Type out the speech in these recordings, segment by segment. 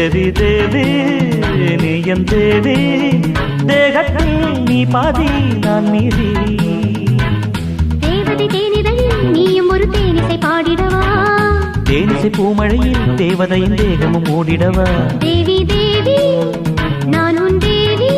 தேவி தேவி நீ என் தேவி, தேகத்தில் நீ பாதி நான் மீதி. தேவதை தேனிதழில் நீயும் ஒரு தேனிசை பாடிடவா, தேனிசை பூமழையில் தேவதையின் தேகமும் ஓடிடவா. தேவி தேவி நான் உன் தேவி.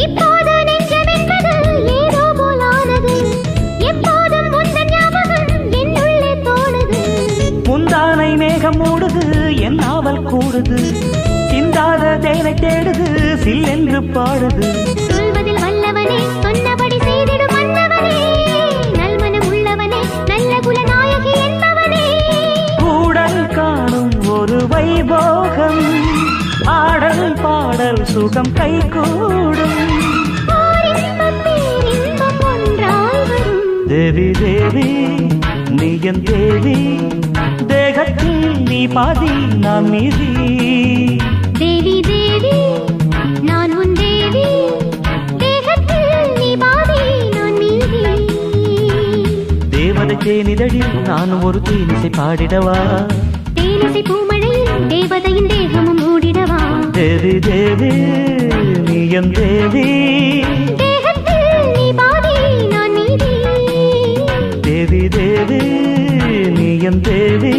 இப்போது நெஞ்சம் என்பது ஏதோ போலானது, எப்போதும் உந்தன் ஞாபகம் என்னுள்ளே தோணுது. முந்தானை மேகம் மூடுது என் ஆவல் கூடுது, சிந்தாத தேனை தேடுது சில்லென்று பாடுது. சொல்வதில் வல்லவனே சொன்னபடி செய்திடும் மன்னவனே, நல்மனம் உள்ளவனே நல்ல குலநாயகி என்பவனே. கூடல் காணும் ஒரு வைபோகம், ஆடல் பாடல் சுகம் கைகூடும். தேவி தேவி நீ என் தேவி, தேகத்தில் நீ பாதி நான் மீதி. தேவி தேவி நான் உன் தேவி, தேகத்தில் நீ பாதி நான் மீதி. தேவதை தேனிதழில் நானும் ஒரு தேனிசை பாடிடவா, தேனிசை பூமழையில் தேவதையின் தேகமும் மூடிடவா. தேவி தேவி நீ என் தேவி, தேகத்தில் நீ பாதி நான் மீதி. தேவி தேவி நீ என் தேவி.